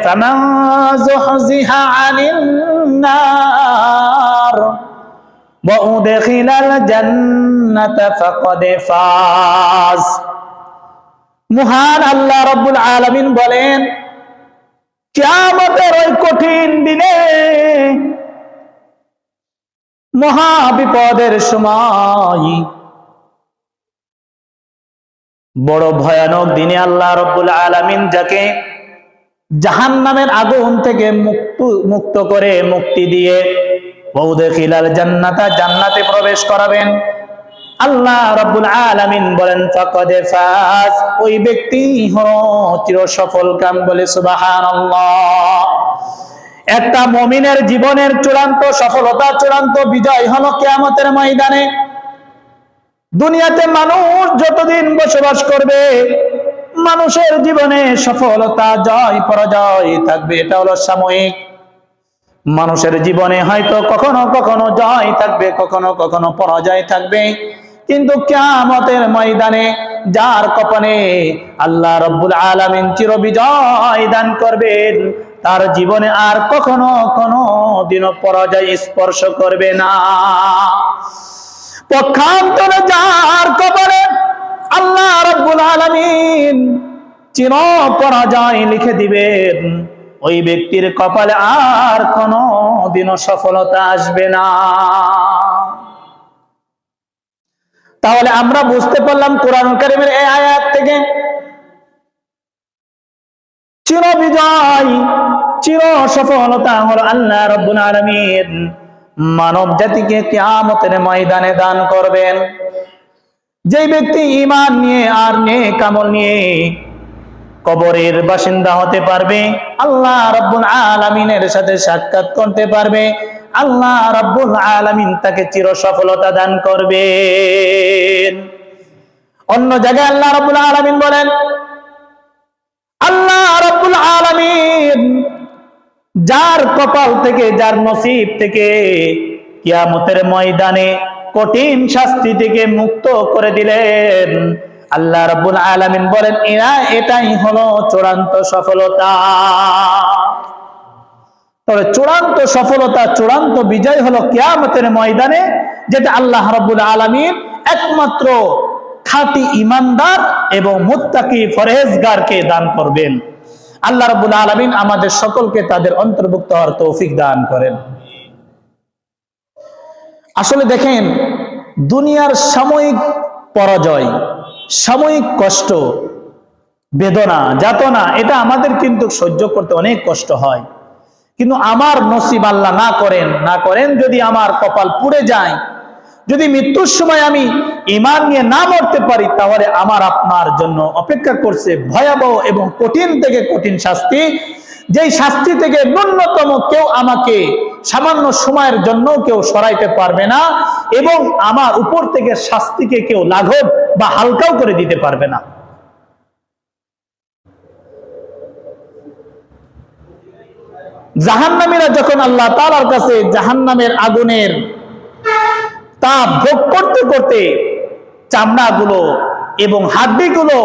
ফামান যুহজিহা আনিন নার ওয়া উদখিলাল জান্নাতা ফাকাদ ফাজ। মহান আল্লাহ রাব্বুল আলামিন বলেন, কিয়ামতের ওই কঠিন দিনে, মহা বিপদের সময়, বড় ভয়ানক দিনে আল্লাহ রাব্বুল আলামিন যাকে জাহান্নামের আগুন থেকে মুক্ত করে মুক্তি দিয়ে ওয়াউদখিলাল জান্নাতা, জান্নাতে প্রবেশ করাবেন। আল্লাহ রাব্বুল আলামিন বলেন ফাকাদ ফাজ, ওই ব্যক্তি হলো চিরসফল কাম। বলে সুবহানাল্লাহ। একটা মুমিনের জীবনের চূড়ান্ত সফলতা, চূড়ান্ত বিজয় হলো কিয়ামতের ময়দানে। দুনিয়াতে মানুষ যতদিন বসবাস করবে, মানুষের জীবনে সফলতা, জয় পরাজয় থাকবে, এটা হলো সাময়িক। মানুষের জীবনে হয়তো কখনো কখনো জয় থাকবে, কখনো কখনো পরাজয় থাকবে, কিন্তু কিয়ামতের ময়দানে যার কপালে আল্লাহ রাব্বুল আলামিন চিরবিজয় দান করবেন, তার জীবনে আর কখনো কোনো দিনও পরাজয় স্পর্শ করবে না। পক্ষান্তরে যার কপালে আল্লাহ রাব্বুল আলামিন চির পরাজয় লিখে দিবেন, ওই ব্যক্তির কপালে আর কোনো দিনও সফলতা আসবে না। তাহলে আমরা বুঝতে পারলাম কোরআন কারীমের এই আয়াত থেকে, চির বিজয়, চির সফলতা হলো আল্লাহ রাব্বুল আলামিন মানব জাতিকে কিয়ামতের ময়দানে দান করবেন। যে ব্যক্তি ঈমান নিয়ে আর নেক আমল নিয়ে কবরের বাসিন্দা হতে পারবে, আল্লাহ রাব্বুল আলামিনের সাথে সাক্ষাৎ করতে পারবে, আল্লাহ রাব্বুল আলামিন তাকে চির সফলতা দান করবেন। অন্য জায়গায় আল্লাহ রাব্বুল আলামিন বলেন, আল্লাহ রাব্বুল আলামিন যার কপাল থেকে, যার নসিব থেকে কিয়ামতের ময়দানে কঠিন শাস্তি থেকে মুক্ত করে দিলেন, আল্লাহ রাব্বুল আলামিন বলেন এটাই হলো চূড়ান্ত সফলতা। তবে চূড়ান্ত সফলতা, চূড়ান্ত বিজয় হলো কিয়ামতের ময়দানে, যেটা আল্লাহ রাব্বুল আলামিন একমাত্র খাঁটি ঈমানদার এবং মুত্তাকি পরহেজগারকে দান করবেন। আল্লাহ রাব্বুল আলামিন আমাদের সকলকে তাদের অন্তর্ভুক্ত হওয়ার তৌফিক দান করেন। আসলে দেখেন, দুনিয়ার সাময়িক পরাজয়, সাময়িক কষ্ট, বেদনা, যাতনা, এটা আমাদের কিন্তু সহ্য করতে অনেক কষ্ট হয়। কিন্তু আমার নসিব আল্লাহ না করেন যদি আমার কপাল পুড়ে যায়, যদি মৃত্যুর সময় আমি ঈমান নিয়ে না মরতে পারি, তাহলে আমার আপনার জন্য অপেক্ষা করছে ভয়াবহ এবং কঠিন থেকে কঠিন শাস্তি, যেই শাস্তি থেকে ন্যূনতম কেউ আমাকে সামান্য সময়ের জন্য কেউ সরাইতে পারবে না, এবং আমার উপর থেকে শাস্তিকে কেউ লাঘব বা হালকাও করে দিতে পারবে না। জাহান্নামীরা যখন আল্লাহ তাআলার কাছে জাহান্নামের আগুনের তাপ ভোগ করতে করতে চামড়াগুলো এবং হাড্ডিগুলো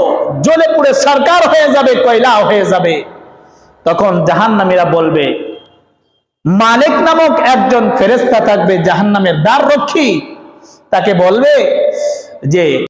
জ্বলে পুড়ে সরকার হয়ে যাবে, কয়লা হয়ে যাবে, তখন জাহান্নামীরা বলবে, মালিক নামক একজন ফেরেশতা থাকবে জাহান্নামের দ্বার রক্ষী, তাকে বলবে যে